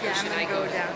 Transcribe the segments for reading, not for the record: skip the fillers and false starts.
Yeah, I'm going to go down.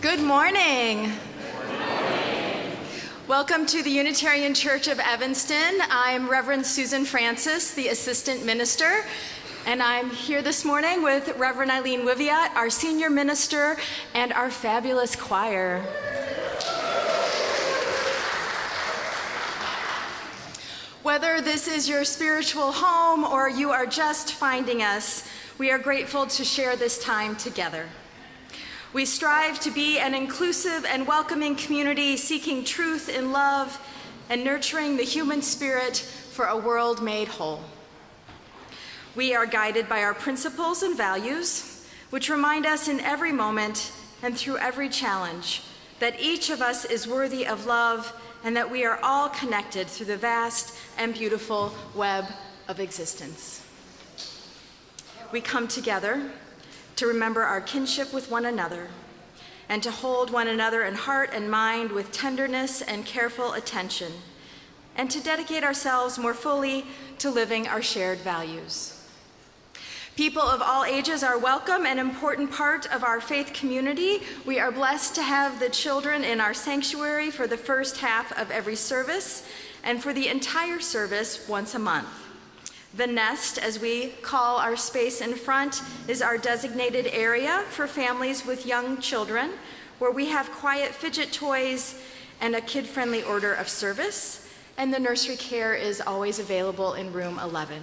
Good morning. Welcome to the Unitarian Church of Evanston. I'm Reverend Susan Francis, the assistant minister, and I'm here this morning with Reverend Eileen Wiviott, our senior minister, and our fabulous choir. Whether this is your spiritual home or you are just finding us, we are grateful to share this time together. We strive to be an inclusive and welcoming community, seeking truth in love and nurturing the human spirit for a world made whole. We are guided by our principles and values, which remind us in every moment and through every challenge that each of us is worthy of love and that we are all connected through the vast and beautiful web of existence. We come together to remember our kinship with one another, and to hold one another in heart and mind with tenderness and careful attention, and to dedicate ourselves more fully to living our shared values. People of all ages are welcome, an important part of our faith community. We are blessed to have the children in our sanctuary for the first half of every service, and for the entire service once a month. The nest, as we call our space in front, is our designated area for families with young children, where we have quiet fidget toys and a kid-friendly order of service, and the nursery care is always available in room 11.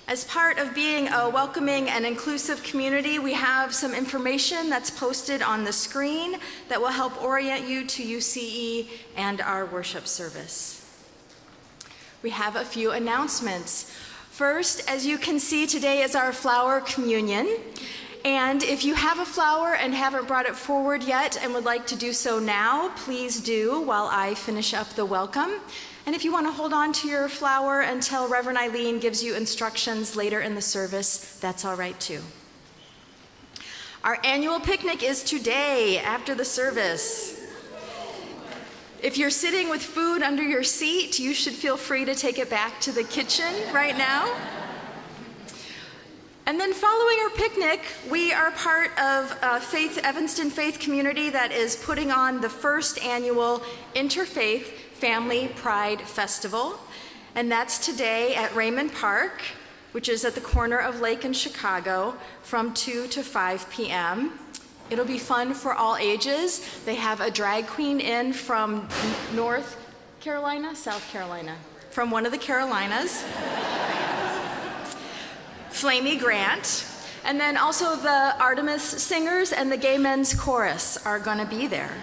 As part of being a welcoming and inclusive community, we have some information that's posted on the screen that will help orient you to UCE and our worship service. We have a few announcements. First, as you can see, today is our flower communion. And if you have a flower and haven't brought it forward yet and would like to do so now, please do while I finish up the welcome. And if you want to hold on to your flower until Reverend Eileen gives you instructions later in the service, that's all right too. Our annual picnic is today after the service. If you're sitting with food under your seat, you should feel free to take it back to the kitchen right now. And then following our picnic, we are part of Evanston Faith Community that is putting on the first annual Interfaith Family Pride Festival. And that's today at Raymond Park, which is at the corner of Lake and Chicago, from 2 to 5 p.m. It'll be fun for all ages. They have a drag queen in from North Carolina, South Carolina, from one of the Carolinas, Flamey Grant. And then also the Artemis Singers and the Gay Men's Chorus are gonna be there.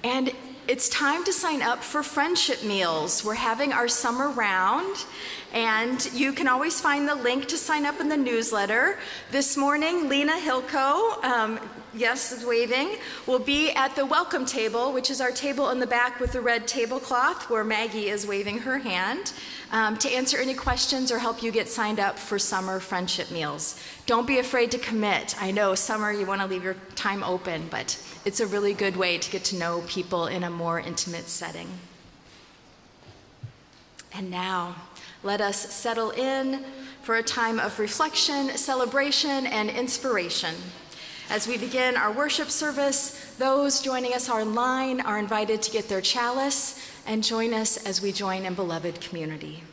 And it's time to sign up for friendship meals. We're having our summer round, and you can always find the link to sign up in the newsletter. This morning, Lena Hilko, yes, is waving, will be at the welcome table, which is our table in the back with the red tablecloth where Maggie is waving her hand, to answer any questions or help you get signed up for summer friendship meals. Don't be afraid to commit. I know summer you want to leave your time open, but it's a really good way to get to know people in a more intimate setting. And now, let us settle in for a time of reflection, celebration, and inspiration. As we begin our worship service, those joining us online are invited to get their chalice and join us as we join in beloved community.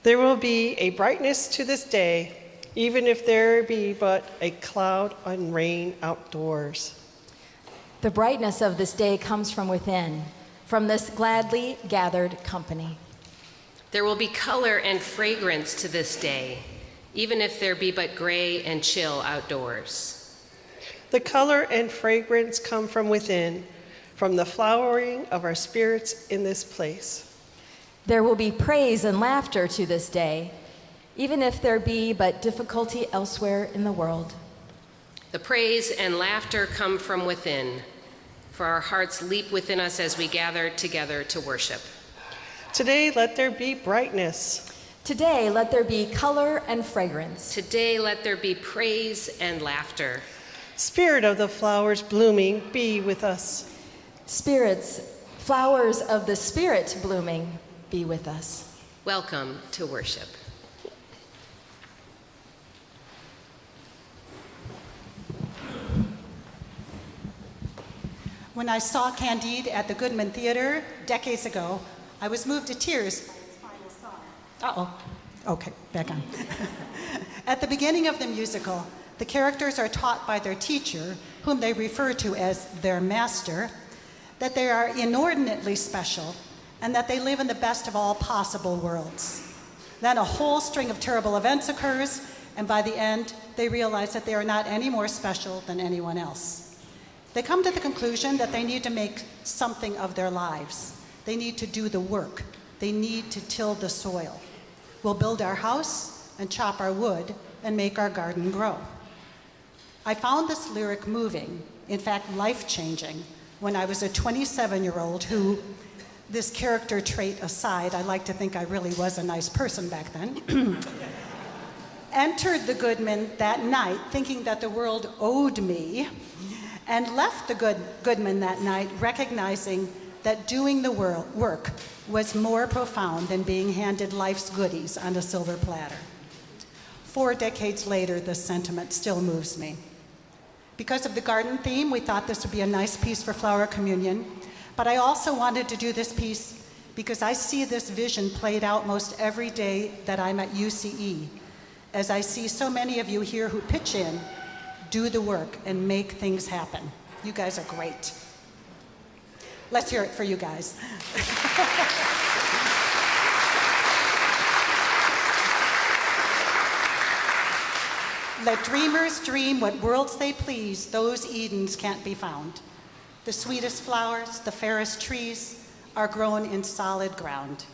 There will be a brightness to this day, even if there be but a cloud and rain outdoors. The brightness of this day comes from within, from this gladly gathered company. There will be color and fragrance to this day, even if there be but gray and chill outdoors. The color and fragrance come from within, from the flowering of our spirits in this place. There will be praise and laughter to this day, even if there be but difficulty elsewhere in the world. The praise and laughter come from within, for our hearts leap within us as we gather together to worship. Today, let there be brightness. Today, let there be color and fragrance. Today, let there be praise and laughter. Spirit of the flowers blooming, be with us. Spirits, flowers of the Spirit blooming, be with us. Welcome to worship. When I saw Candide at the Goodman Theater decades ago, I was moved to tears by his final song. Uh-oh. Okay, back on. At the beginning of the musical, the characters are taught by their teacher, whom they refer to as their master, that they are inordinately special and that they live in the best of all possible worlds. Then a whole string of terrible events occurs, and by the end, they realize that they are not any more special than anyone else. They come to the conclusion that they need to make something of their lives. They need to do the work. They need to till the soil. We'll build our house and chop our wood and make our garden grow. I found this lyric moving, in fact, life-changing, when I was a 27-year-old who, this character trait aside, I like to think I really was a nice person back then, entered the Goodman that night thinking that the world owed me, and left the Goodman that night recognizing that doing the work was more profound than being handed life's goodies on a silver platter. 4 decades later, this sentiment still moves me. Because of the garden theme, we thought this would be a nice piece for Flower Communion. But I also wanted to do this piece because I see this vision played out most every day that I'm at UCE, as I see so many of you here who pitch in, do the work, and make things happen. You guys are great. Let's hear it for you guys. Let dreamers dream what worlds they please, those Edens can't be found. The sweetest flowers, the fairest trees are grown in solid ground.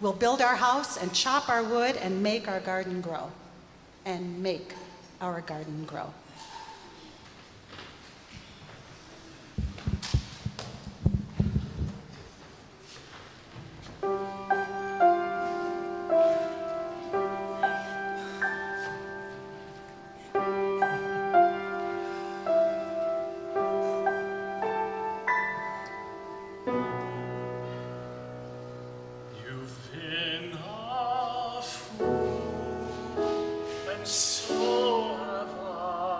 We'll build our house and chop our wood and make our garden grow. And make our garden grow. So have I.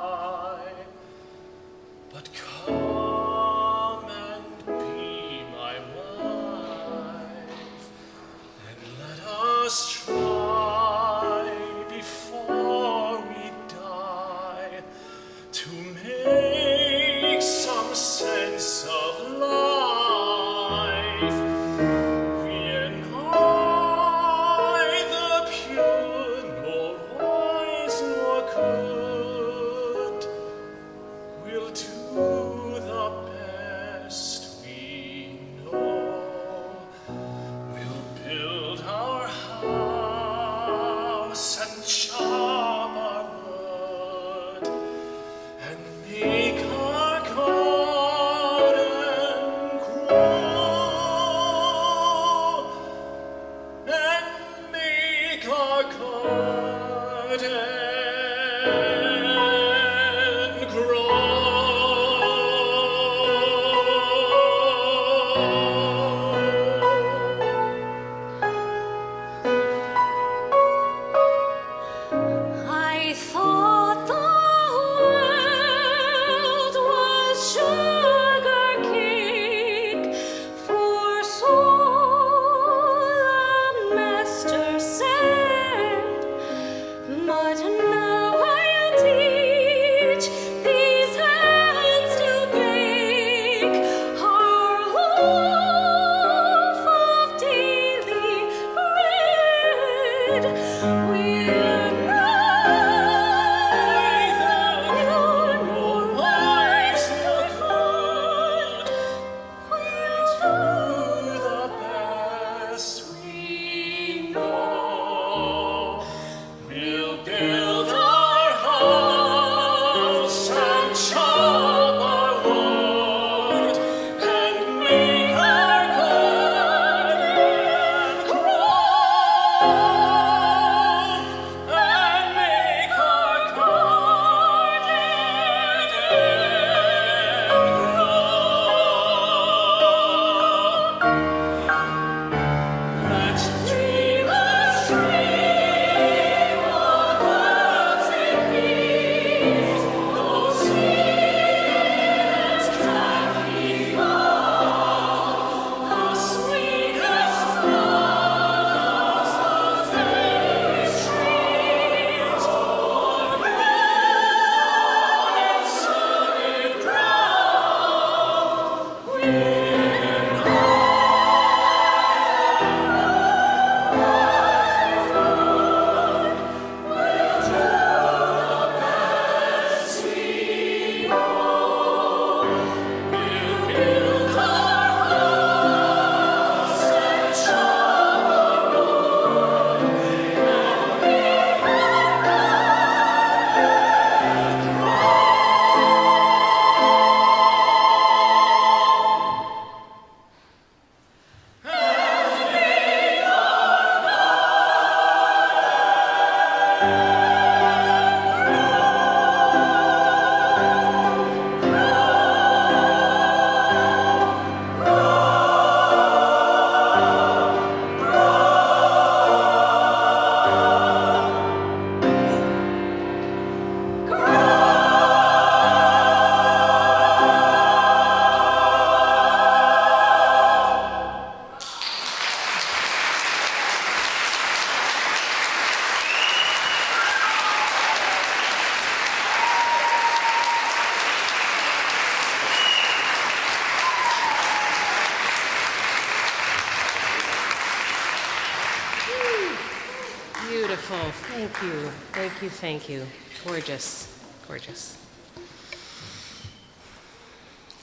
Beautiful. Thank you. Thank you. Thank you. Gorgeous. Gorgeous.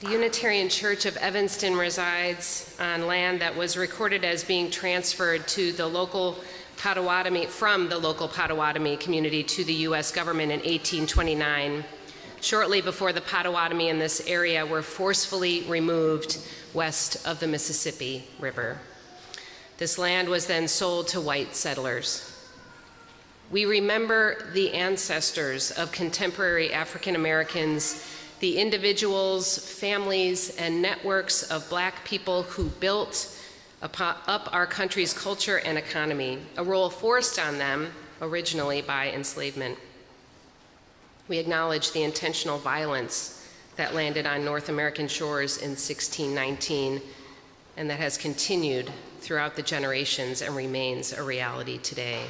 The Unitarian Church of Evanston resides on land that was recorded as being transferred to the local Potawatomi, from the local Potawatomi community to the U.S. government in 1829, shortly before the Potawatomi in this area were forcefully removed west of the Mississippi River. This land was then sold to white settlers. We remember the ancestors of contemporary African Americans, the individuals, families, and networks of Black people who built up our country's culture and economy, a role forced on them originally by enslavement. We acknowledge the intentional violence that landed on North American shores in 1619 and that has continued throughout the generations and remains a reality today.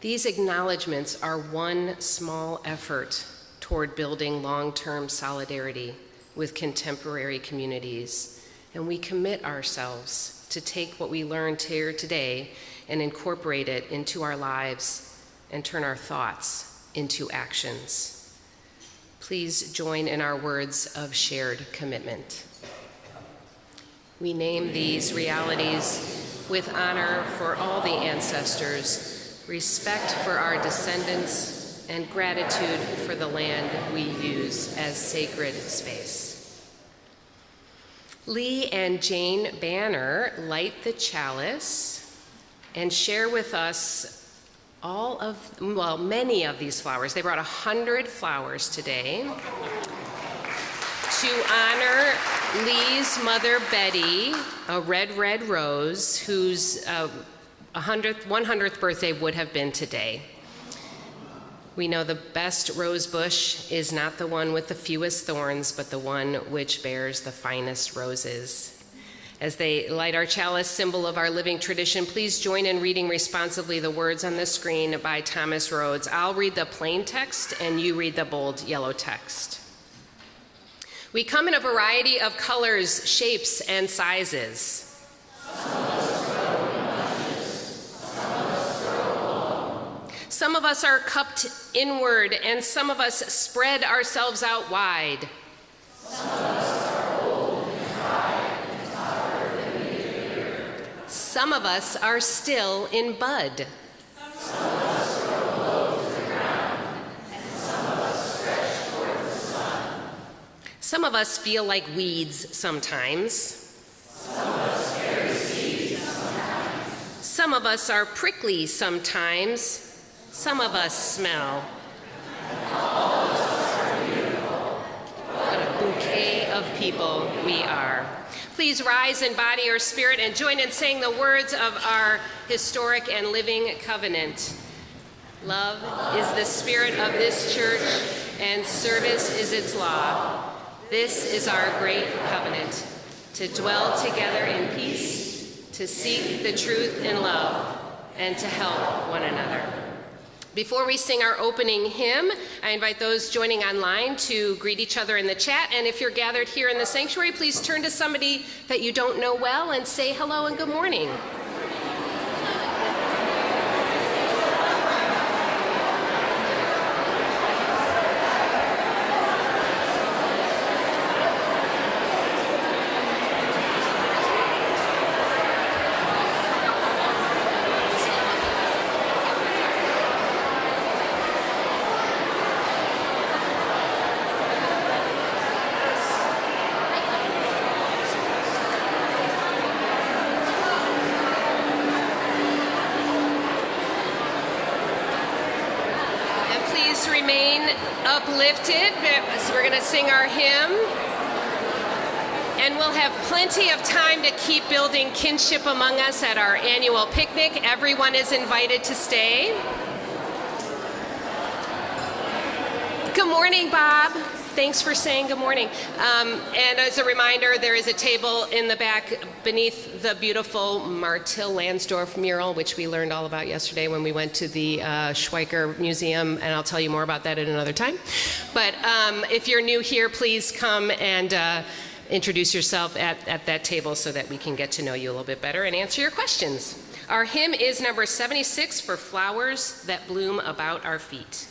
These acknowledgments are one small effort toward building long-term solidarity with contemporary communities, and we commit ourselves to take what we learned here today and incorporate it into our lives and turn our thoughts into actions. Please join in our words of shared commitment. We name these realities with honor for all the ancestors, respect for our descendants, and gratitude for the land we use as sacred space. Lee and Jane Banner light the chalice and share with us many of these flowers. They brought 100 flowers today to honor Lee's mother, Betty, a red rose, whose 100th birthday would have been today. We know the best rose bush is not the one with the fewest thorns, but the one which bears the finest roses. As they light our chalice, symbol of our living tradition, please join in reading responsively the words on the screen by Thomas Rhodes. I'll read the plain text and you read the bold yellow text. We come in a variety of colors, shapes, and sizes. Some of us are cupped inward, and some of us spread ourselves out wide. Some of us are old and dry and tired and weary. Some of us are still in bud. Some of us grow low to the ground, and some of us stretch toward the sun. Some of us feel like weeds sometimes. Some of us carry seeds sometimes. Some of us are prickly sometimes. Some of us smell. All of us are beautiful. What a bouquet of people we are. Please rise in body or spirit and join in saying the words of our historic and living covenant. Love is the spirit of this church, and service is its law. This is our great covenant, to dwell together in peace, to seek the truth in love, and to help one another. Before we sing our opening hymn, I invite those joining online to greet each other in the chat. And if you're gathered here in the sanctuary, please turn to somebody that you don't know well and say hello and good morning. Remain uplifted as we're going to sing our hymn. And we'll have plenty of time to keep building kinship among us at our annual picnic. Everyone is invited to stay. Good morning, Bob. Thanks for saying good morning. And as a reminder, there is a table in the back beneath the beautiful Martil Lansdorf mural, which we learned all about yesterday when we went to the Schweiker Museum, and I'll tell you more about that at another time. But if you're new here, please come and introduce yourself at that table so that we can get to know you a little bit better and answer your questions. Our hymn is number 76, For Flowers That Bloom About Our Feet.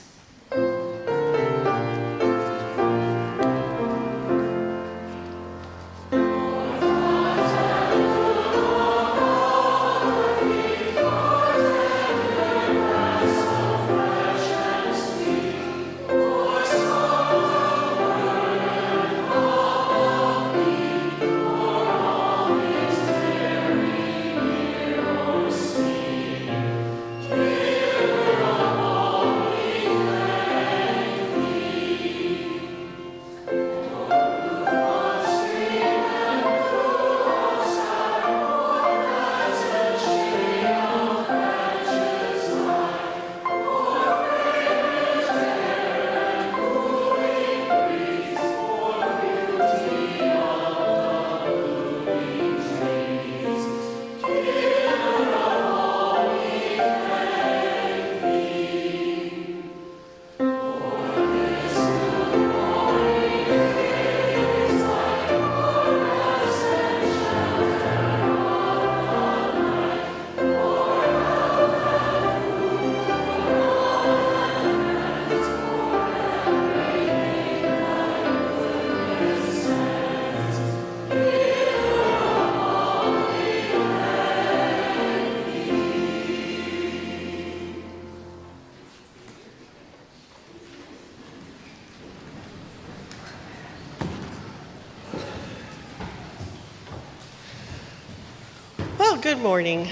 Good morning.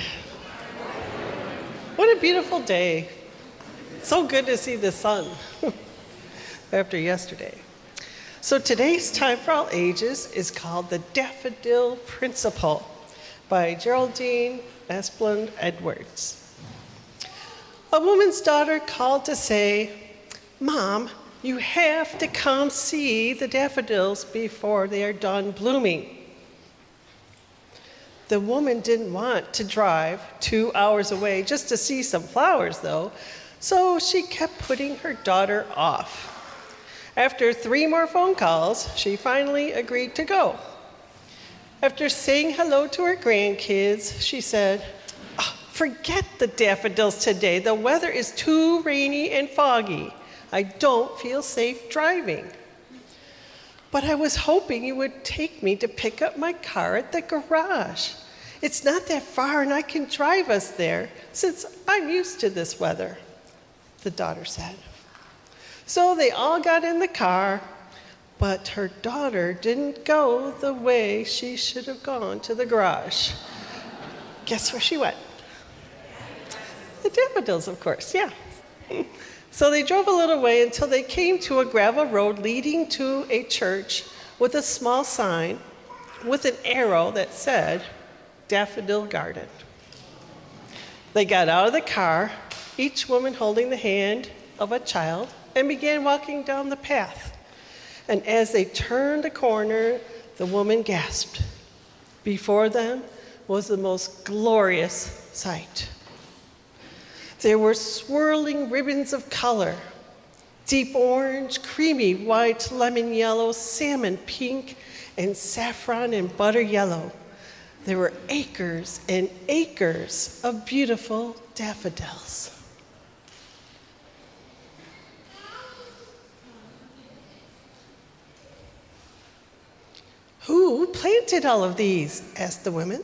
What a beautiful day. So good to see the sun after yesterday. So today's Time for All Ages is called The Daffodil Principle by Geraldine Esplund Edwards. A woman's daughter called to say, "Mom, you have to come see the daffodils before they are done blooming." The woman didn't want to drive 2 hours away just to see some flowers, though, so she kept putting her daughter off. After 3 more phone calls, she finally agreed to go. After saying hello to her grandkids, she said, "Forget the daffodils today. The weather is too rainy and foggy. I don't feel safe driving. But I was hoping you would take me to pick up my car at the garage. It's not that far and I can drive us there since I'm used to this weather," the daughter said. So they all got in the car, but her daughter didn't go the way she should have gone to the garage. Guess where she went? The daffodils, of course, yeah. So they drove a little way until they came to a gravel road leading to a church with a small sign with an arrow that said, "Daffodil Garden." They got out of the car, each woman holding the hand of a child, and began walking down the path. And as they turned a corner, the woman gasped. Before them was the most glorious sight. There were swirling ribbons of color, deep orange, creamy white, lemon yellow, salmon pink, and saffron and butter yellow. There were acres and acres of beautiful daffodils. Who planted all of these? Asked the women.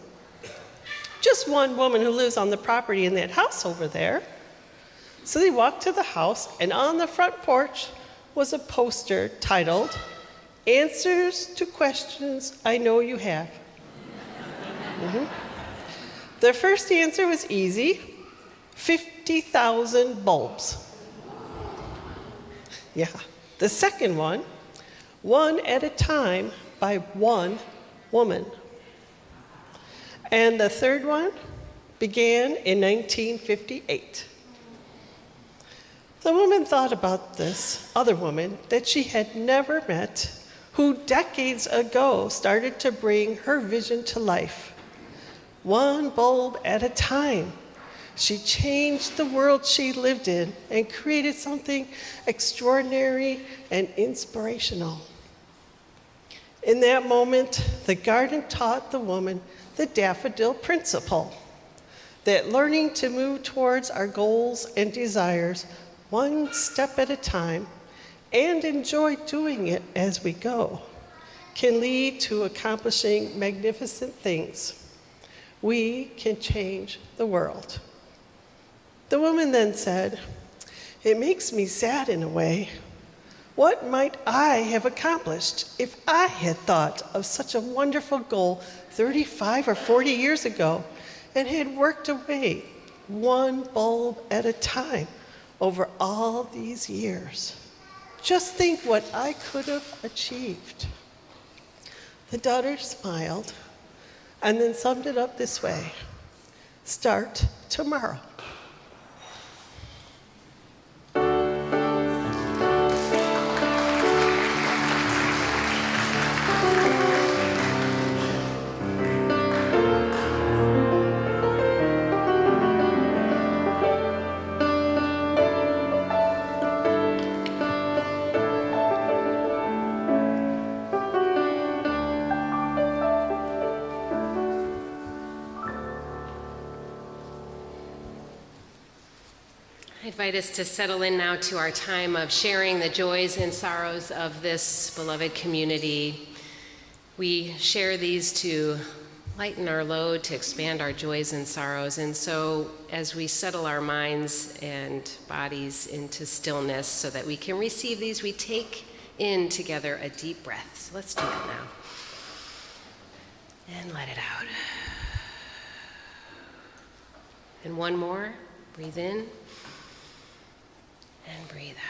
Just one woman who lives on the property in that house over there. So they walked to the house, and on the front porch was a poster titled, "Answers to Questions I Know You Have." The first answer was easy, 50,000 bulbs. Yeah. The second one at a time by one woman. And the third one began in 1958. The woman thought about this other woman that she had never met, who decades ago started to bring her vision to life. One bulb at a time, she changed the world she lived in and created something extraordinary and inspirational. In that moment, the garden taught the woman the daffodil principle, that learning to move towards our goals and desires one step at a time and enjoy doing it as we go can lead to accomplishing magnificent things. We can change the world. The woman then said, "It makes me sad in a way. What might I have accomplished if I had thought of such a wonderful goal 35 or 40 years ago and had worked away one bulb at a time over all these years? Just think what I could have achieved." The daughter smiled and then summed it up this way: "Start tomorrow." I invite us to settle in now to our time of sharing the joys and sorrows of this beloved community. We share these to lighten our load, to expand our joys and sorrows. And so as we settle our minds and bodies into stillness so that we can receive these, we take in together a deep breath. So let's do that now. And let it out. And one more. Breathe in. And breathe out.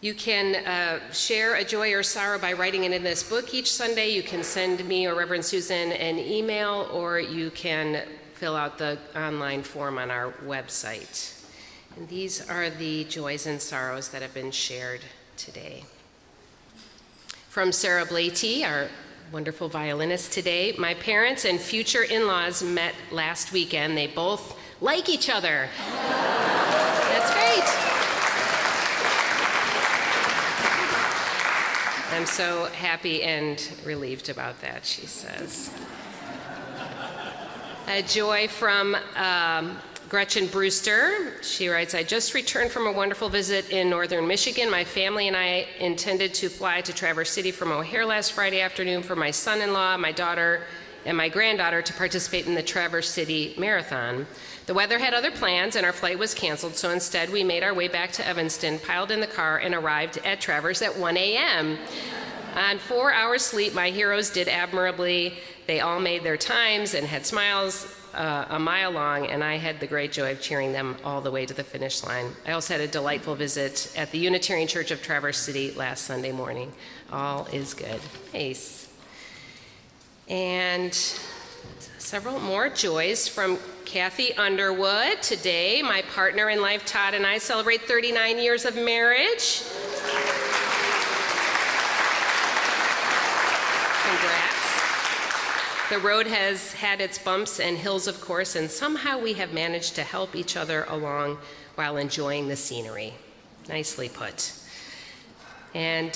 You can share a joy or sorrow by writing it in this book each Sunday. You can send me or Reverend Susan an email, or you can fill out the online form on our website. And these are the joys and sorrows that have been shared today. From Sarah Bloethe, our wonderful violinist today: "My parents and future in-laws met last weekend. They both like each other." That's great. I'm so happy and relieved about that, she says. A joy from Gretchen Brewster. She writes, "I just returned from a wonderful visit in northern Michigan. My family and I intended to fly to Traverse City from O'Hare last Friday afternoon for my son-in-law, my daughter, and my granddaughter to participate in the Traverse City Marathon. The weather had other plans and our flight was canceled, so instead we made our way back to Evanston, piled in the car, and arrived at Traverse at 1 a.m. On 4 hours sleep, my heroes did admirably. They all made their times and had smiles a mile long, and I had the great joy of cheering them all the way to the finish line. I also had a delightful visit at the Unitarian Church of Traverse City last Sunday morning. All is good." Nice. And several more joys from Kathy Underwood. "Today, my partner in life, Todd, and I celebrate 39 years of marriage." Congrats. The road has had its bumps and hills, of course, and somehow we have managed to help each other along while enjoying the scenery. Nicely put. And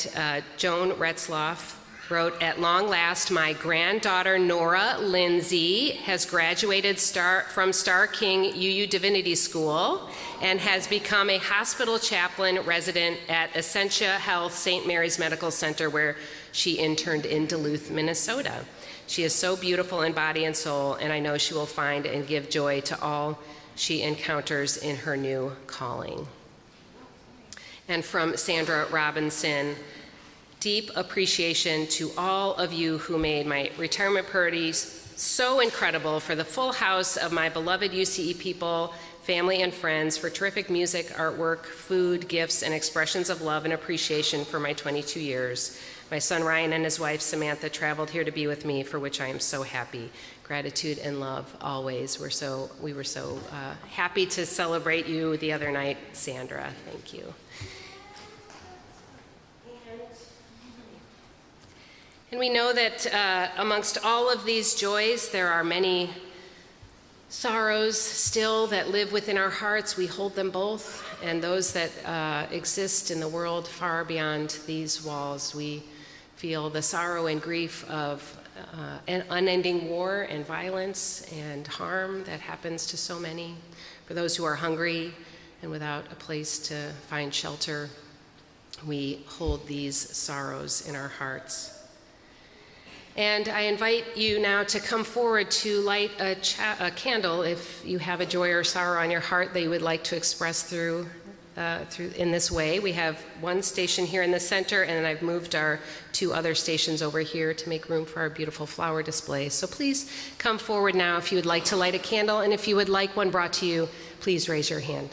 Joan Retzloff wrote, "At long last, my granddaughter Nora Lindsay has graduated from Star King UU Divinity School and has become a hospital chaplain resident at Essentia Health St. Mary's Medical Center, where she interned in Duluth, Minnesota. She is so beautiful in body and soul, and I know she will find and give joy to all she encounters in her new calling." And from Sandra Robinson, "Deep appreciation to all of you who made my retirement parties so incredible, for the full house of my beloved UCE people, family, and friends, for terrific music, artwork, food, gifts, and expressions of love and appreciation for my 22 years. My son Ryan and his wife Samantha traveled here to be with me, for which I am so happy. Gratitude and love always." We were so happy to celebrate you the other night, Sandra. Thank you. And we know that amongst all of these joys, there are many sorrows still that live within our hearts. We hold them both, and those that exist in the world far beyond these walls. We feel the sorrow and grief of an unending war and violence and harm that happens to so many. For those who are hungry and without a place to find shelter, we hold these sorrows in our hearts. And I invite you now to come forward to light a candle if you have a joy or sorrow on your heart that you would like to express through in this way. We have one station here in the center, and then I've moved our 2 other stations over here to make room for our beautiful flower display. So please come forward now if you would like to light a candle, and if you would like one brought to you, please raise your hand.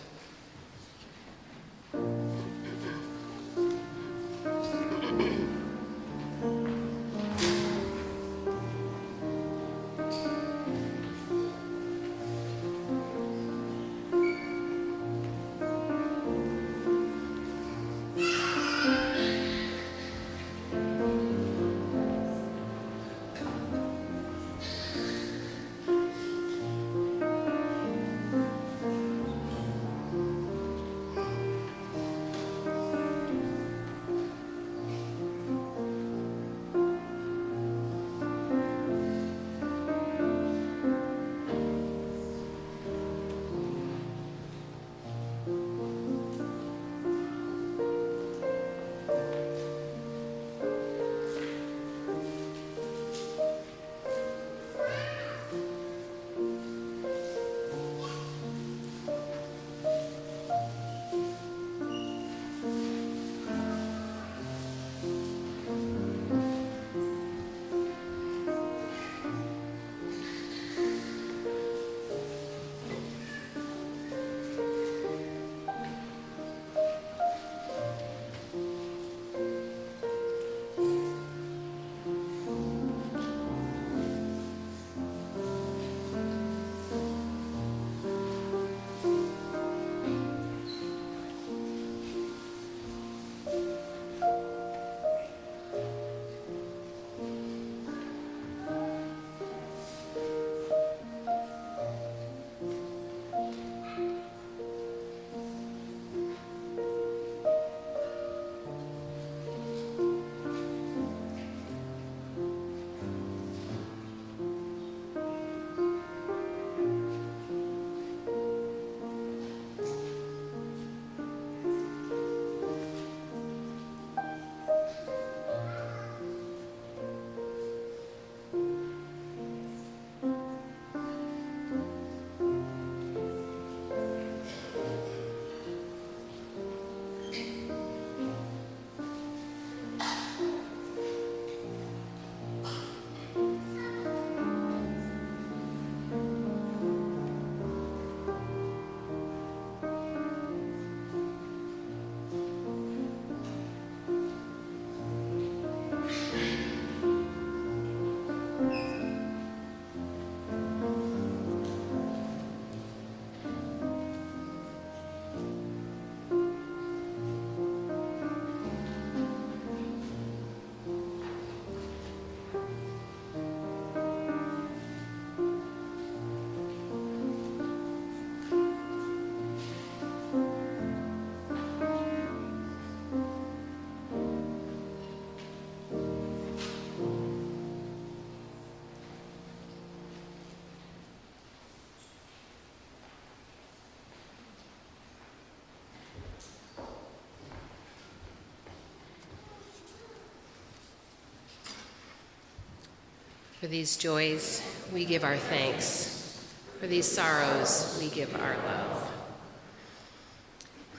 For these joys, we give our thanks. For these sorrows, we give our love.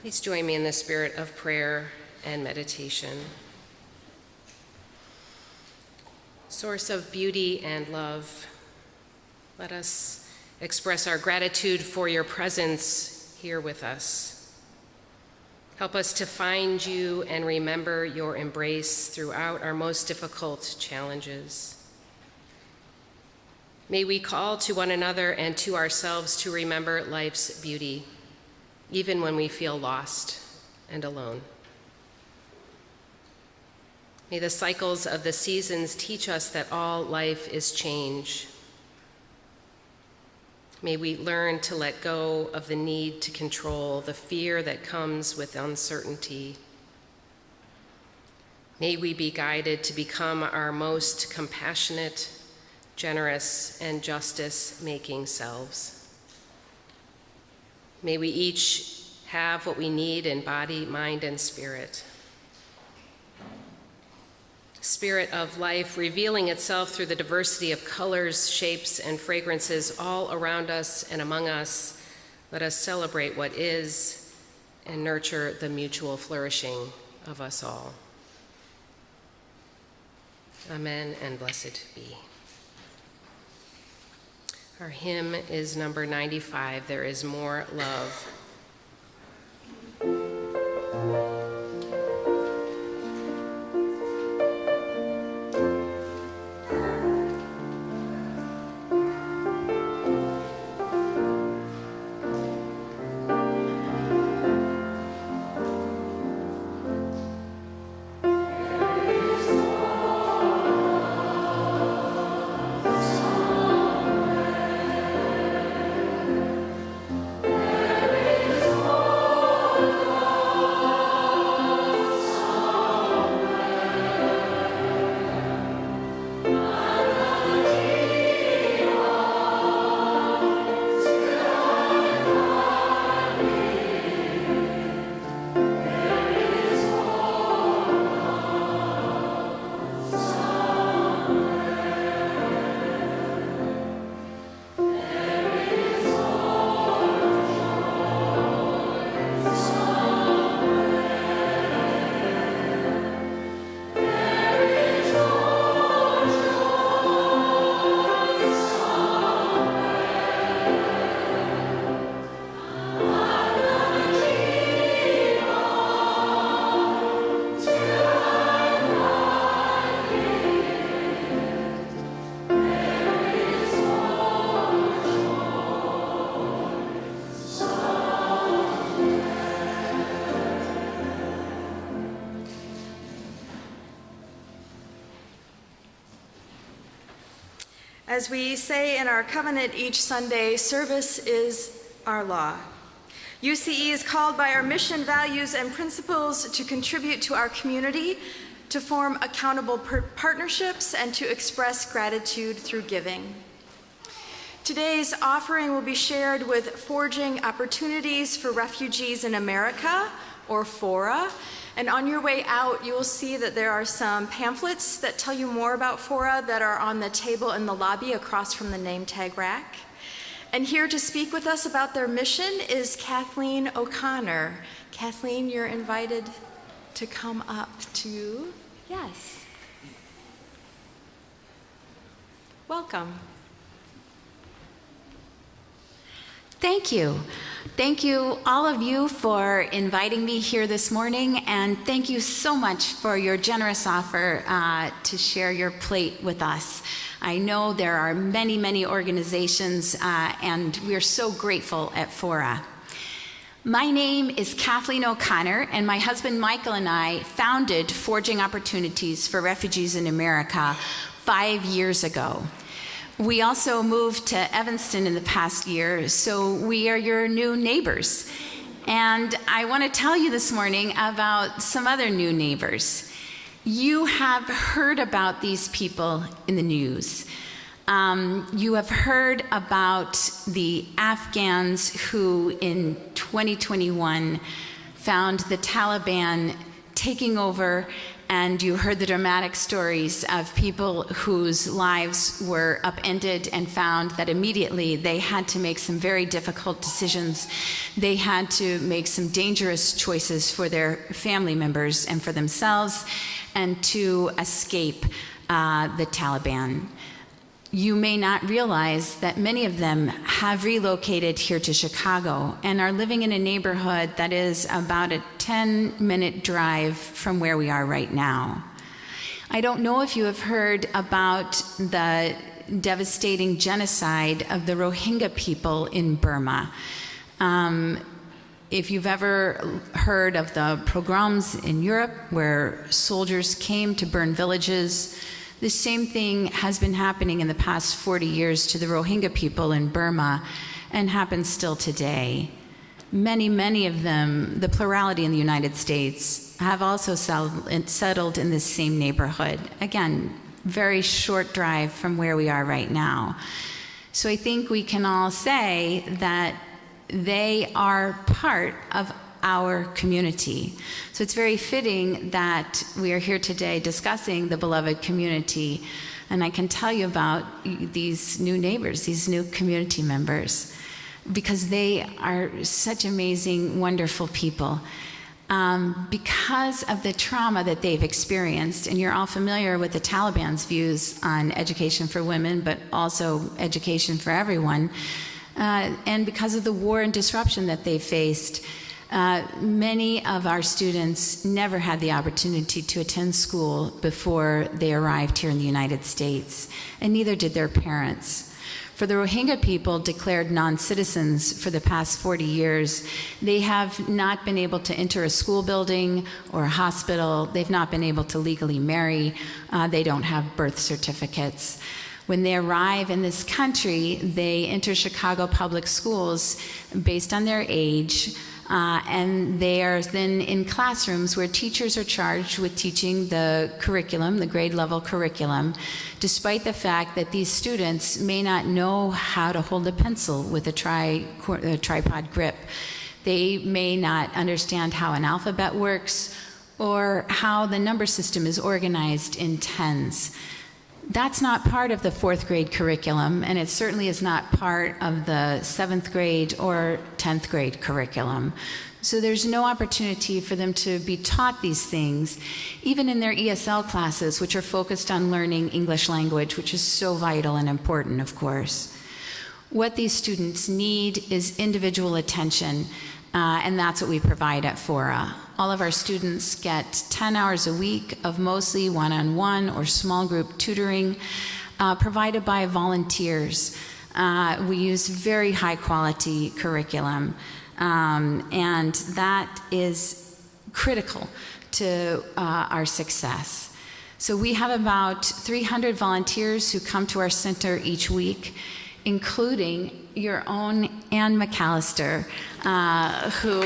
Please join me in the spirit of prayer and meditation. Source of beauty and love, let us express our gratitude for your presence here with us. Help us to find you and remember your embrace throughout our most difficult challenges. May we call to one another and to ourselves to remember life's beauty, even when we feel lost and alone. May the cycles of the seasons teach us that all life is change. May we learn to let go of the need to control, the fear that comes with uncertainty. May we be guided to become our most compassionate, generous, and justice-making selves. May we each have what we need in body, mind, and spirit. Spirit of life revealing itself through the diversity of colors, shapes, and fragrances all around us and among us, let us celebrate what is and nurture the mutual flourishing of us all. Amen and blessed be. Our hymn is number 95, There Is More Love. As we say in our covenant each Sunday, service is our law. UCE is called by our mission, values, and principles to contribute to our community, to form accountable partnerships, and to express gratitude through giving. Today's offering will be shared with Forging Opportunities for Refugees in America, or FORA. And on your way out, you will see that there are some pamphlets that tell you more about FORA that are on the table in the lobby across from the name tag rack. And here to speak with us about their mission is Kathleen O'Connor. Kathleen, you're invited to come up to, yes. Welcome. Thank you. Thank you, all of you, for inviting me here this morning, and thank you so much for your generous offer to share your plate with us. I know there are many, many organizations, and we're so grateful at FORA. My name is Kathleen O'Connor, and my husband Michael and I founded Forging Opportunities for Refugees in America 5 years ago. We also moved to Evanston in the past year, so we are your new neighbors. And I want to tell you this morning about some other new neighbors. You have heard about these people in the news. You have heard about the Afghans who in 2021 found the Taliban taking over and you heard the dramatic stories of people whose lives were upended and found that immediately they had to make some very difficult decisions. They had to make some dangerous choices for their family members and for themselves, and to escape the Taliban. You may not realize that many of them have relocated here to Chicago and are living in a neighborhood that is about a 10-minute drive from where we are right now. I don't know if you have heard about the devastating genocide of the Rohingya people in Burma. If you've ever heard of the pogroms in Europe where soldiers came to burn villages, the same thing has been happening in the past 40 years to the Rohingya people in Burma and happens still today. Many of them, the plurality in the United States, have also settled in this same neighborhood. Again, very short drive from where we are right now. So I think we can all say that they are part of our community. So it's very fitting that we are here today discussing the beloved community. And I can tell you about these new neighbors, these new community members, because they are such amazing, wonderful people. Because of the trauma that they've experienced, and you're all familiar with the Taliban's views on education for women, but also education for everyone, and because of the war and disruption that they faced, many of our students never had the opportunity to attend school before they arrived here in the United States, and neither did their parents. For the Rohingya people declared non-citizens for the past 40 years, they have not been able to enter a school building or a hospital. They've not been able to legally marry. They don't have birth certificates. When they arrive in this country, they enter Chicago public schools based on their age, and they are then in classrooms where teachers are charged with teaching the curriculum, the grade level curriculum, despite the fact that these students may not know how to hold a pencil with a tripod grip. They may not understand how an alphabet works or how the number system is organized in tens. That's not part of the 4th grade curriculum, and it certainly is not part of the 7th grade or 10th grade curriculum. So there's no opportunity for them to be taught these things, even in their ESL classes, which are focused on learning English language, which is so vital and important, of course. What these students need is individual attention, and that's what we provide at FORA. All of our students get 10 hours a week of mostly one-on-one or small group tutoring provided by volunteers. We use very high quality curriculum, and that is critical to our success. So we have about 300 volunteers who come to our center each week, including your own Ann McAllister, who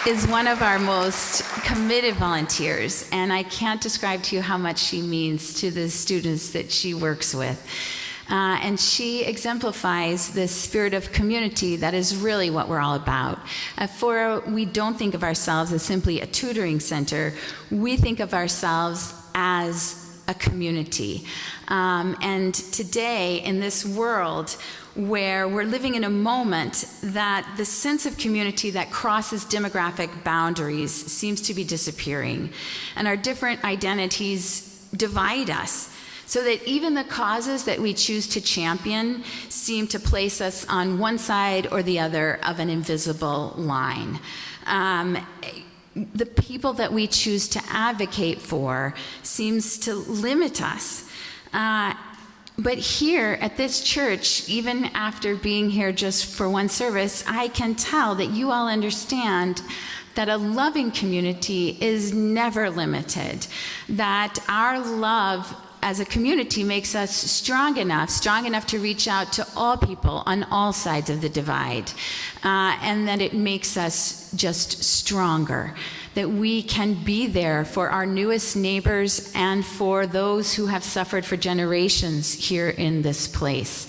is one of our most committed volunteers, and I can't describe to you how much she means to the students that she works with. And she exemplifies this spirit of community that is really what we're all about. At FORA, we don't think of ourselves as simply a tutoring center. We think of ourselves as a community. And today, in this world, where we're living in a moment that the sense of community that crosses demographic boundaries seems to be disappearing, and our different identities divide us, so that even the causes that we choose to champion seem to place us on one side or the other of an invisible line. The people that we choose to advocate for seems to limit us. But here at this church, even after being here just for one service, I can tell that you all understand that a loving community is never limited, that our love as a community makes us strong enough to reach out to all people on all sides of the divide, and that it makes us just stronger that we can be there for our newest neighbors and for those who have suffered for generations here in this place.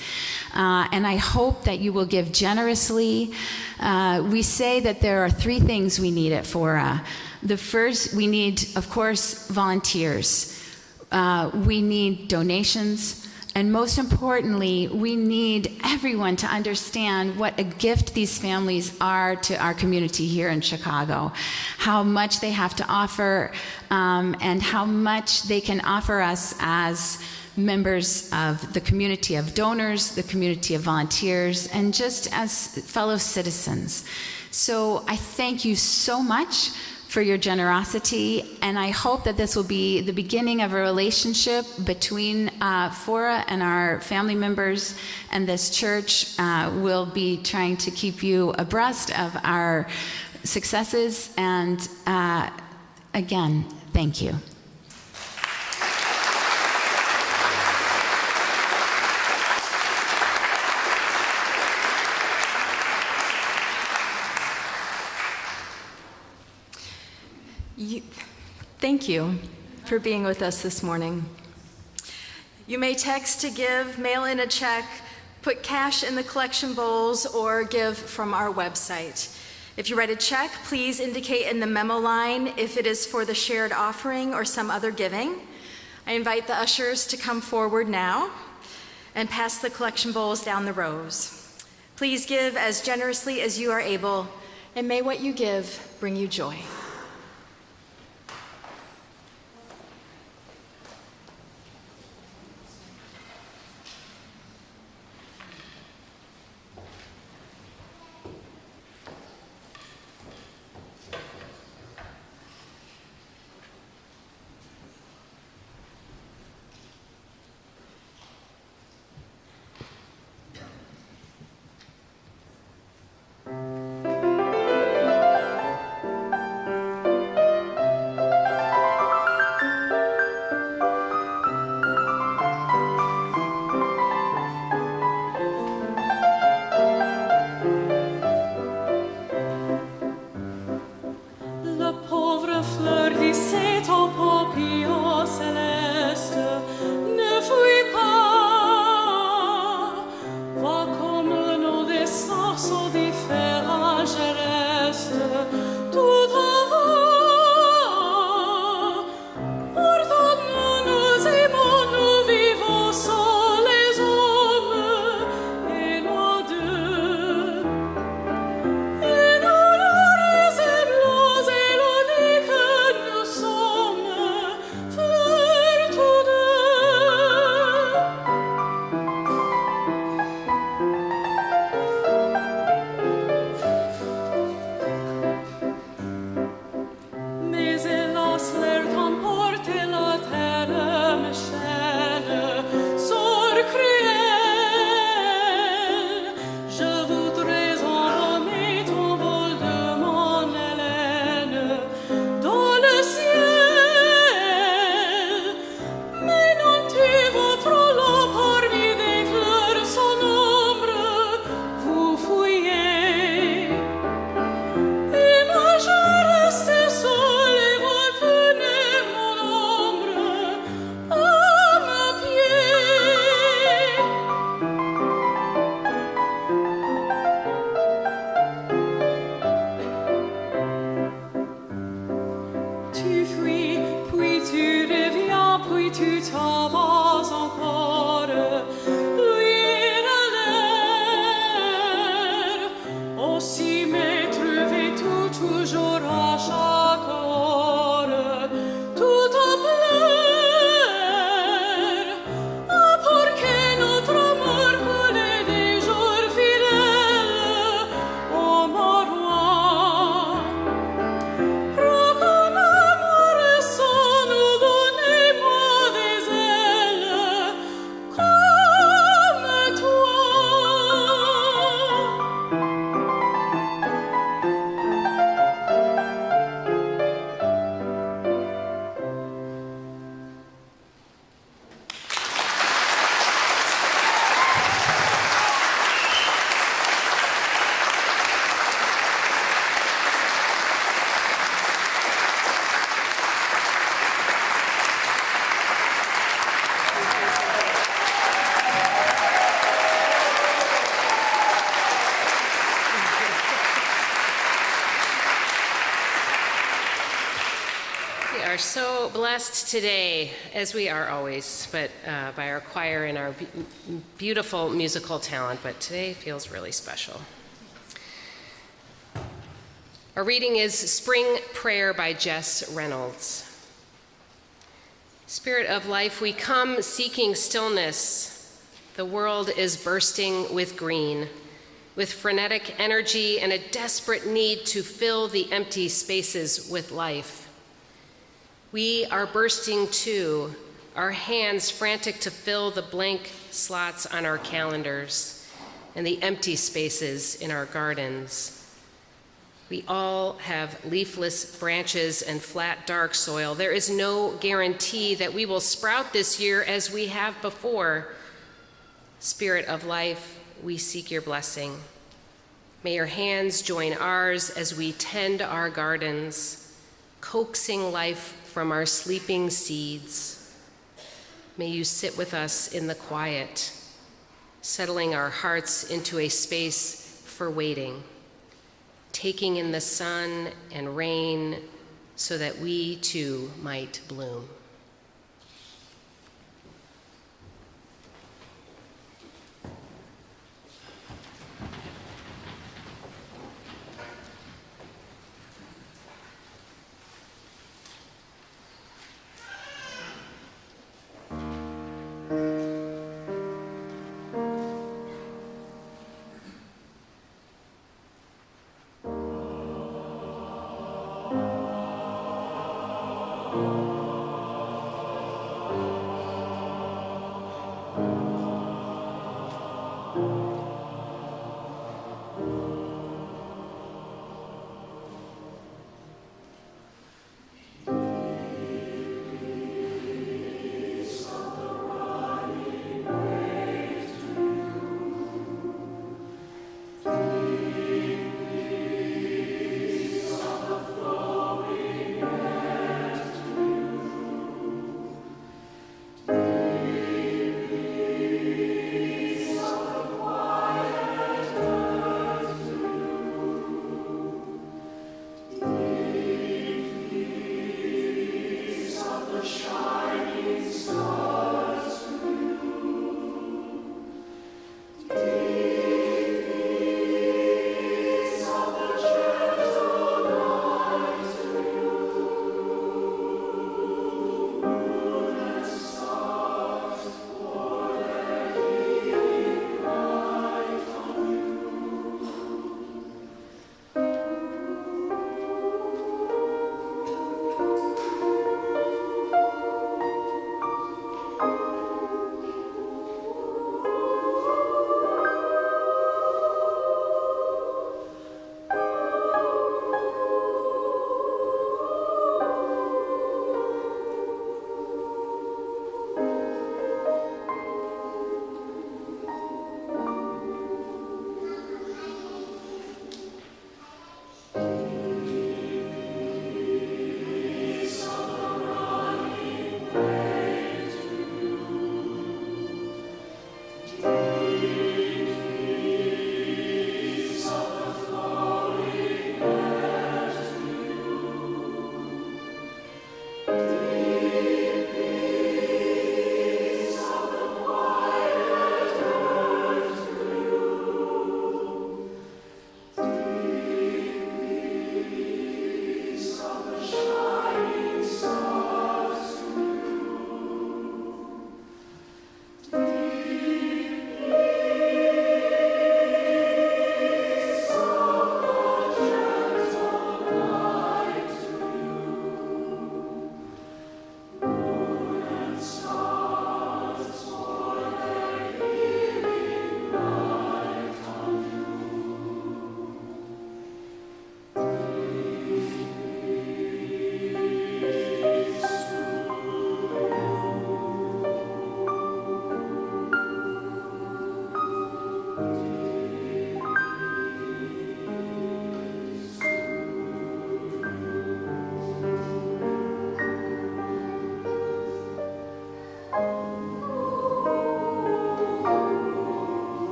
And I hope that you will give generously. We say that there are 3 things we need at Fora. The first, we need, of course, volunteers. We need donations. And most importantly, we need everyone to understand what a gift these families are to our community here in Chicago, how much they have to offer, and how much they can offer us as members of the community of donors, the community of volunteers, and just as fellow citizens. So I thank you so much for your generosity, and I hope that this will be the beginning of a relationship between Fora and our family members and this church. We'll be trying to keep you abreast of our successes, and again, thank you. Thank you for being with us this morning. You may text to give, mail in a check, put cash in the collection bowls, or give from our website. If you write a check, please indicate in the memo line if it is for the shared offering or some other giving. I invite the ushers to come forward now and pass the collection bowls down the rows. Please give as generously as you are able, and may what you give bring you joy. blessed today, as we are always, but by our choir and our beautiful musical talent, but today feels really special. Our reading is Spring Prayer by Jess Reynolds. Spirit of life, we come seeking stillness. The world is bursting with green, with frenetic energy and a desperate need to fill the empty spaces with life. We are bursting too, our hands frantic to fill the blank slots on our calendars and the empty spaces in our gardens. We all have leafless branches and flat, dark soil. There is no guarantee that we will sprout this year as we have before. Spirit of life, we seek your blessing. May your hands join ours as we tend our gardens, coaxing life from our sleeping seeds. May you sit with us in the quiet, settling our hearts into a space for waiting, taking in the sun and rain so that we too might bloom.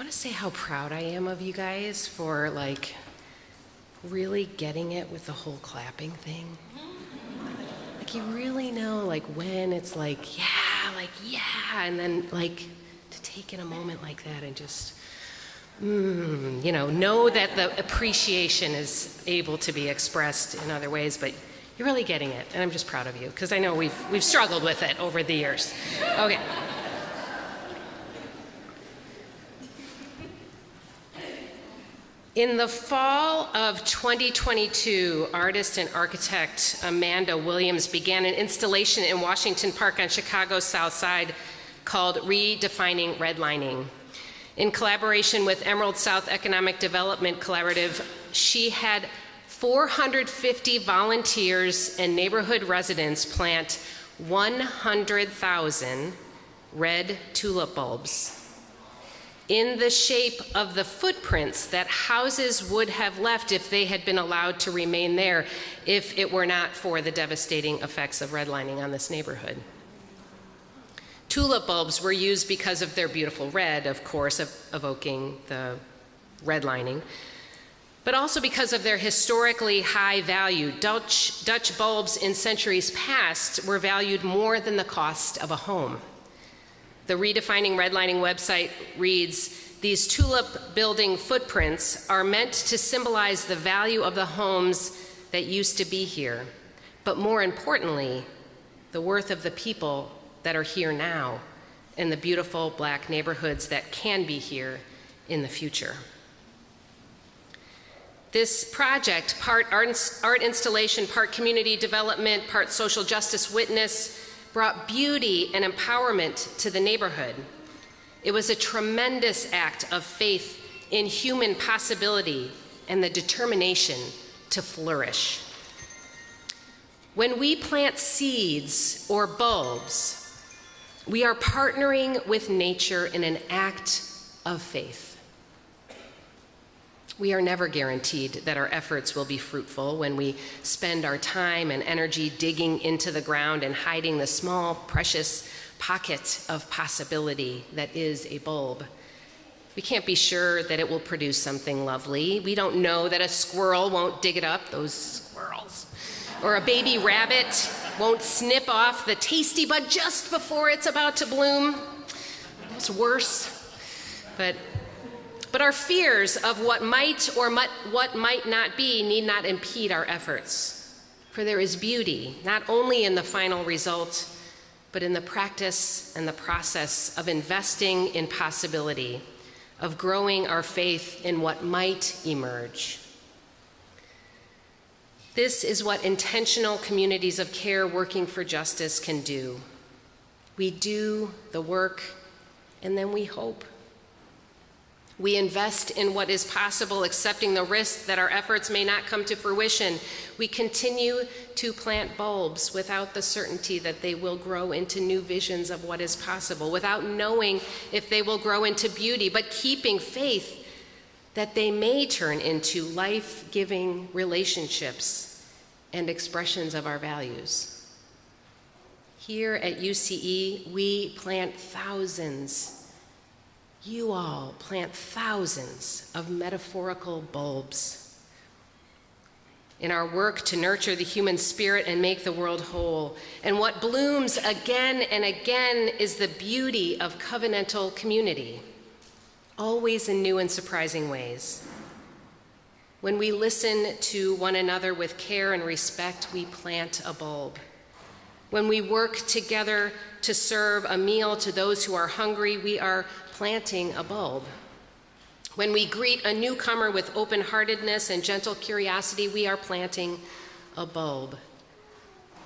want to say how proud I am of you guys for like really getting it with the whole clapping thing. Like you really know like when it's like yeah, and then like to take in a moment like that and just know that the appreciation is able to be expressed in other ways, but you're really getting it, and I'm just proud of you because I know we've struggled with it over the years. Okay. In the fall of 2022, artist and architect Amanda Williams began an installation in Washington Park on Chicago's South Side called Redefining Redlining. In collaboration with Emerald South Economic Development Collaborative, she had 450 volunteers and neighborhood residents plant 100,000 red tulip bulbs in the shape of the footprints that houses would have left if they had been allowed to remain there if it were not for the devastating effects of redlining on this neighborhood. Tulip bulbs were used because of their beautiful red, of course, evoking the redlining, but also because of their historically high value. Dutch bulbs in centuries past were valued more than the cost of a home. The Redefining Redlining website reads, "These tulip building footprints are meant to symbolize the value of the homes that used to be here, but more importantly, the worth of the people that are here now and the beautiful Black neighborhoods that can be here in the future." This project, part art installation, part community development, part social justice witness, brought beauty and empowerment to the neighborhood. It was a tremendous act of faith in human possibility and the determination to flourish. When we plant seeds or bulbs, we are partnering with nature in an act of faith. We are never guaranteed that our efforts will be fruitful when we spend our time and energy digging into the ground and hiding the small, precious pocket of possibility that is a bulb. We can't be sure that it will produce something lovely. We don't know that a squirrel won't dig it up, those squirrels, or a baby rabbit won't snip off the tasty bud just before it's about to bloom. It's worse. But our fears of what might or what might not be need not impede our efforts. For there is beauty, not only in the final result, but in the practice and the process of investing in possibility, of growing our faith in what might emerge. This is what intentional communities of care working for justice can do. We do the work, and then we hope. We invest in what is possible, accepting the risk that our efforts may not come to fruition. We continue to plant bulbs without the certainty that they will grow into new visions of what is possible, without knowing if they will grow into beauty, but keeping faith that they may turn into life-giving relationships and expressions of our values. Here at UCE, we plant thousands. You all plant thousands of metaphorical bulbs. In our work to nurture the human spirit and make the world whole. And what blooms again and again is the beauty of covenantal community, always in new and surprising ways. When we listen to one another with care and respect, we plant a bulb. When we work together to serve a meal to those who are hungry, we are planting a bulb. When we greet a newcomer with open-heartedness and gentle curiosity, we are planting a bulb.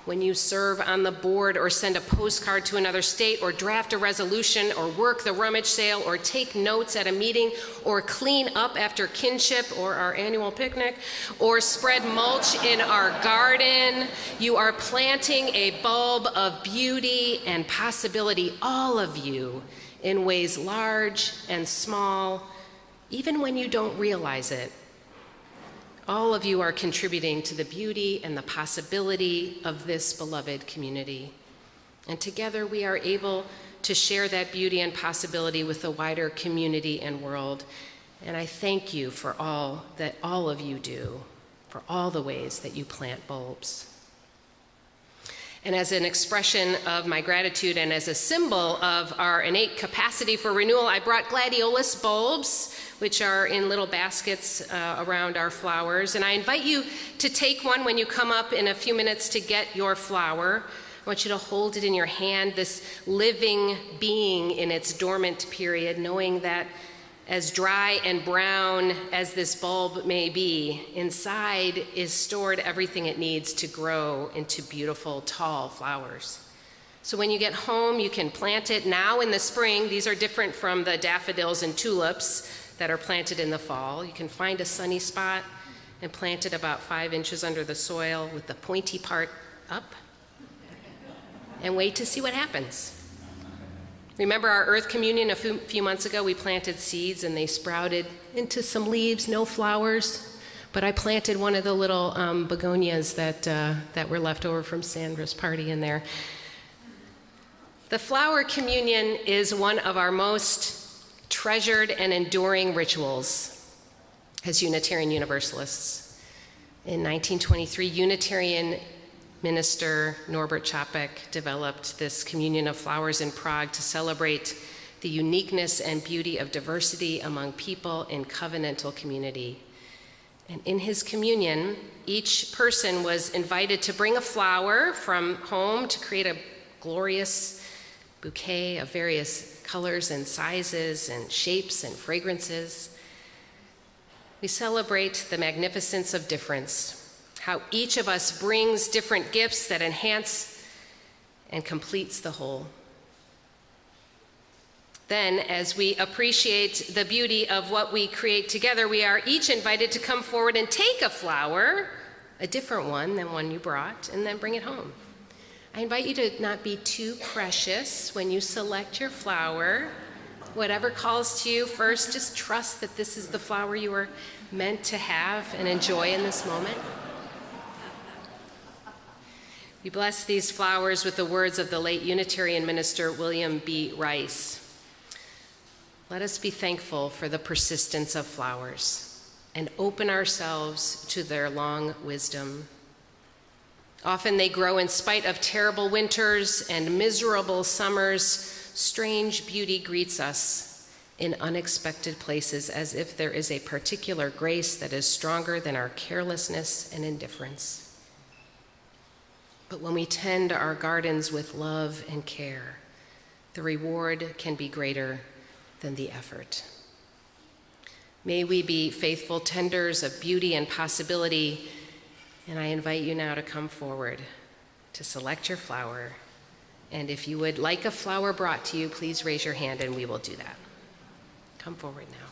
When you serve on the board or send a postcard to another state or draft a resolution or work the rummage sale or take notes at a meeting or clean up after kinship or our annual picnic or spread mulch in our garden, you are planting a bulb of beauty and possibility, all of you, in ways large and small, even when you don't realize it. All of you are contributing to the beauty and the possibility of this beloved community. And together we are able to share that beauty and possibility with the wider community and world. And I thank you for all that all of you do, for all the ways that you plant bulbs. And as an expression of my gratitude and as a symbol of our innate capacity for renewal, I brought gladiolus bulbs, which are in little baskets around our flowers. And I invite you to take one when you come up in a few minutes to get your flower. I want you to hold it in your hand, this living being in its dormant period, knowing that as dry and brown as this bulb may be, inside is stored everything it needs to grow into beautiful, tall flowers. So when you get home, you can plant it now in the spring. These are different from the daffodils and tulips that are planted in the fall. You can find a sunny spot and plant it about 5 inches under the soil with the pointy part up and wait to see what happens. Remember our Earth Communion a few months ago? We planted seeds and they sprouted into some leaves, no flowers. But I planted one of the little begonias that were left over from Sandra's party in there. The flower communion is one of our most treasured and enduring rituals as Unitarian Universalists. In 1923, Unitarian Minister Norbert Čapek developed this communion of flowers in Prague to celebrate the uniqueness and beauty of diversity among people in covenantal community. And in his communion, each person was invited to bring a flower from home to create a glorious bouquet of various colors and sizes and shapes and fragrances. We celebrate the magnificence of difference, how each of us brings different gifts that enhance and completes the whole. Then, as we appreciate the beauty of what we create together, we are each invited to come forward and take a flower, a different one than one you brought, and then bring it home. I invite you to not be too precious when you select your flower. Whatever calls to you first, just trust that this is the flower you were meant to have and enjoy in this moment. We bless these flowers with the words of the late Unitarian minister William B. Rice. Let us be thankful for the persistence of flowers and open ourselves to their long wisdom. Often they grow in spite of terrible winters and miserable summers. Strange beauty greets us in unexpected places, as if there is a particular grace that is stronger than our carelessness and indifference. But when we tend our gardens with love and care, the reward can be greater than the effort. May we be faithful tenders of beauty and possibility, and I invite you now to come forward to select your flower. And if you would like a flower brought to you, please raise your hand and we will do that. Come forward now.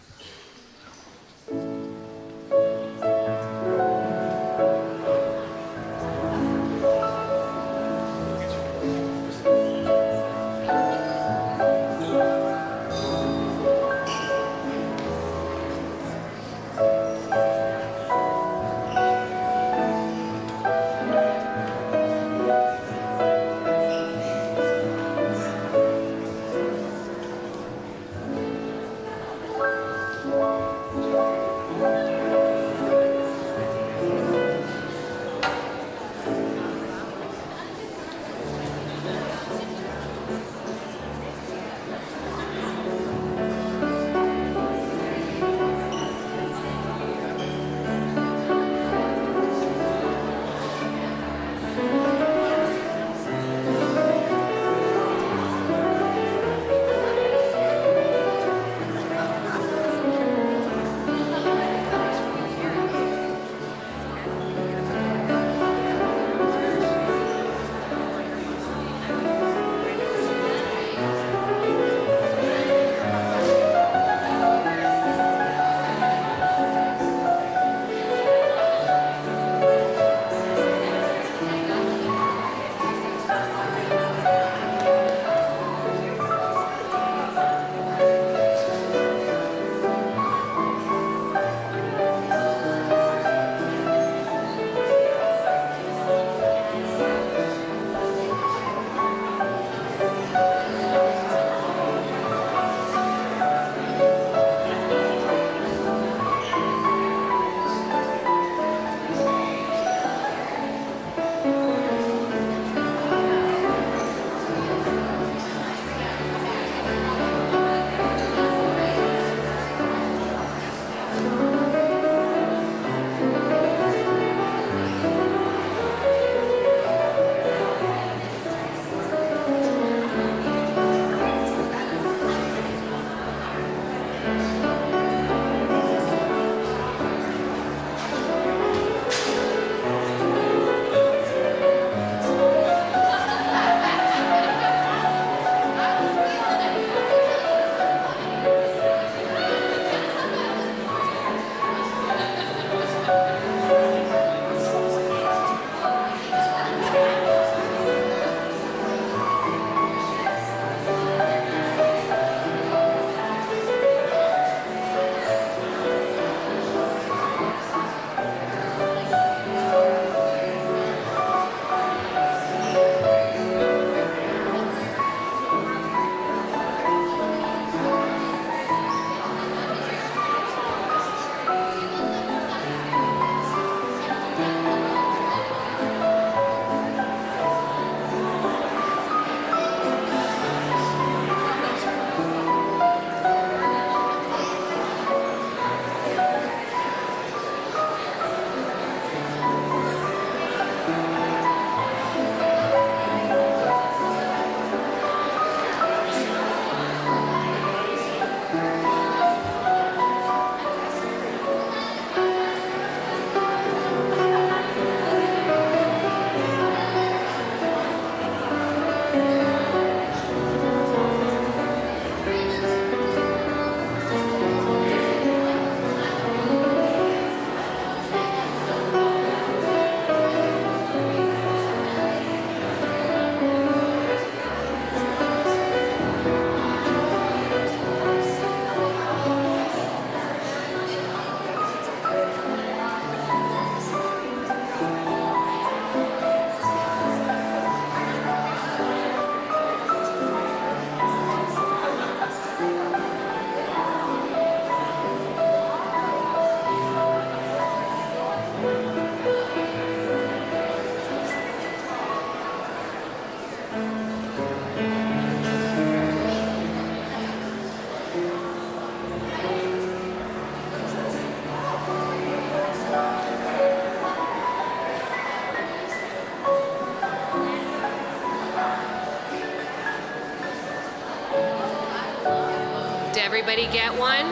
Did everybody get one?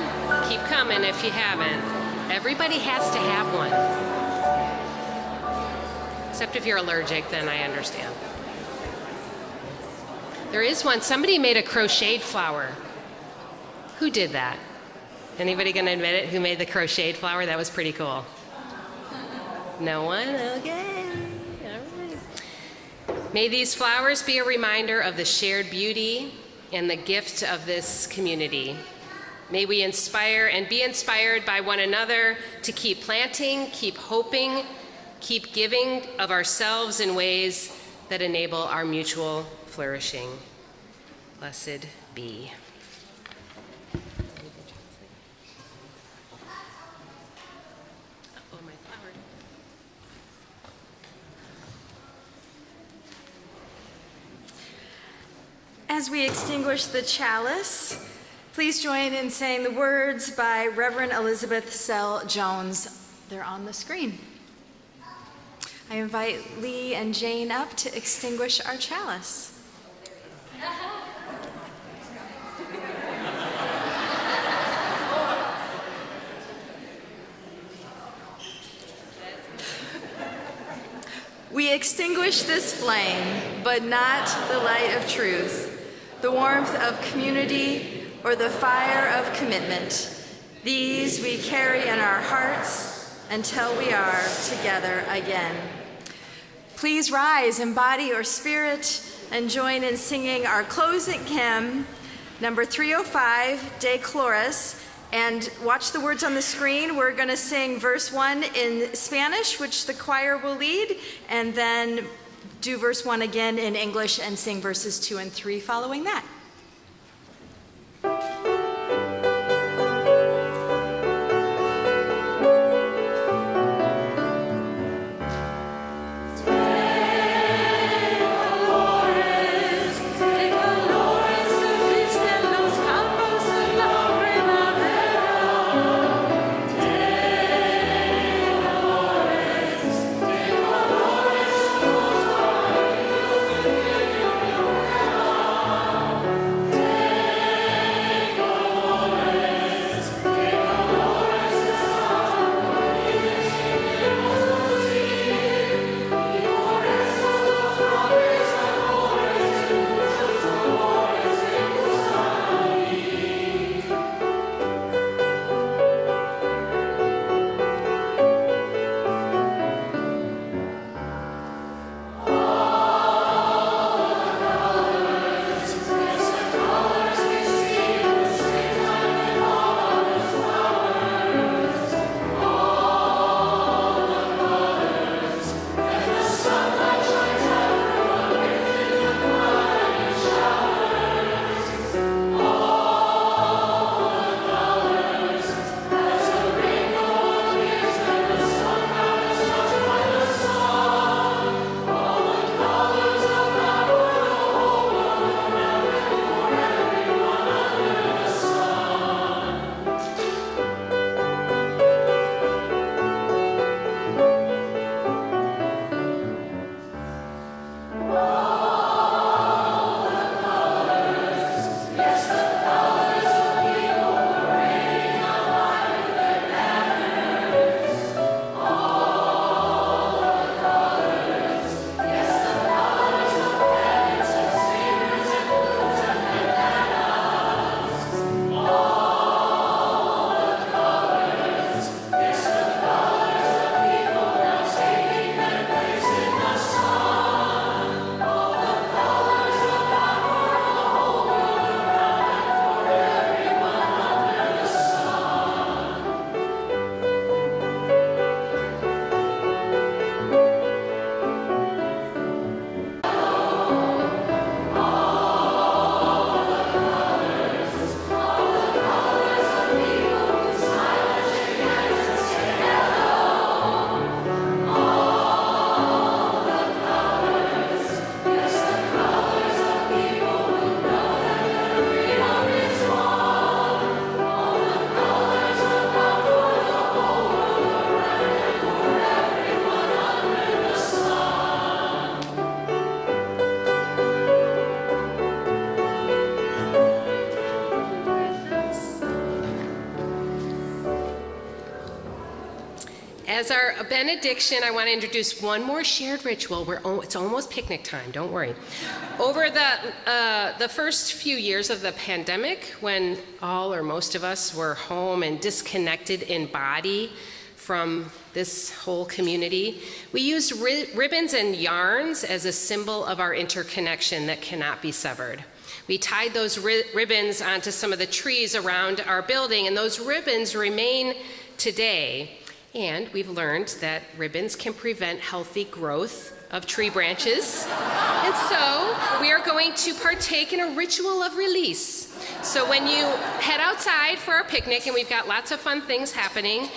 Keep coming if you haven't. Everybody has to have one. Except if you're allergic, then I understand. There is one. Somebody made a crocheted flower. Who did that? Anybody gonna admit it? Who made the crocheted flower? That was pretty cool. No one? Okay. All right. May these flowers be a reminder of the shared beauty and the gift of this community. May we inspire and be inspired by one another to keep planting, keep hoping, keep giving of ourselves in ways that enable our mutual flourishing. Blessed be. As we extinguish the chalice, please join in saying the words by Reverend Elizabeth Sell Jones. They're on the screen. I invite Lee and Jane up to extinguish our chalice. We extinguish this flame, but not the light of truth, the warmth of community, or the fire of commitment. These we carry in our hearts until we are together again. Please rise in body or spirit and join in singing our closing hymn, number 305, De Chloris. And watch the words on the screen. We're going to sing verse 1 in Spanish, which the choir will lead, and then do verse 1 again in English and sing verses 2 and 3 following that. As our benediction, I want to introduce one more shared ritual. It's almost picnic time, don't worry. Over the first few years of the pandemic, when all or most of us were home and disconnected in body from this whole community, we used ribbons and yarns as a symbol of our interconnection that cannot be severed. We tied those ribbons onto some of the trees around our building, and those ribbons remain today. And we've learned that ribbons can prevent healthy growth of tree branches. And so we are going to partake in a ritual of release. So when you head outside for our picnic, and we've got lots of fun things happening,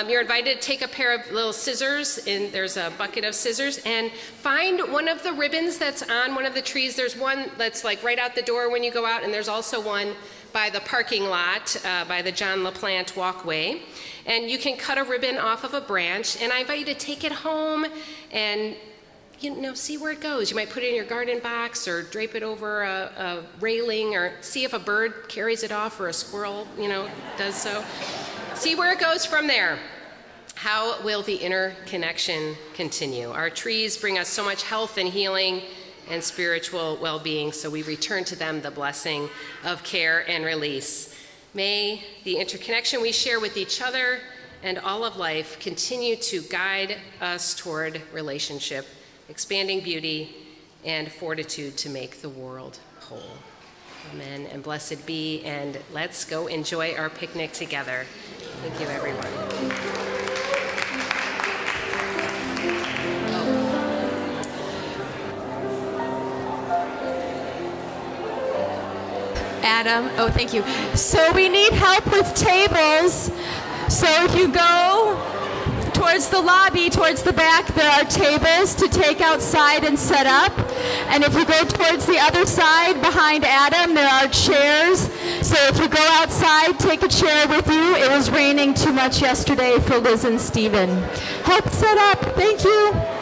you're invited to take a pair of little scissors, and there's a bucket of scissors, and find one of the ribbons that's on one of the trees. There's one that's like right out the door when you go out, and there's also one by the parking lot, by the John LaPlante walkway. And you can cut a ribbon off of a branch, and I invite you to take it home and see where it goes. You might put it in your garden box or drape it over a railing, or see if a bird carries it off or a squirrel, does so. See where it goes from there. How will the interconnection continue? Our trees bring us so much health and healing and spiritual well-being, so we return to them the blessing of care and release. May the interconnection we share with each other and all of life continue to guide us toward relationship, expanding beauty, and fortitude to make the world whole. Amen, and blessed be, and let's go enjoy our picnic together. Thank you, everyone. Adam, oh, thank you. So we need help with tables. So if you go towards the lobby, towards the back, there are tables to take outside and set up. And if you go towards the other side, behind Adam, there are chairs. So if you go outside, take a chair with you. It was raining too much yesterday for Liz and Stephen. Help set up. Thank you.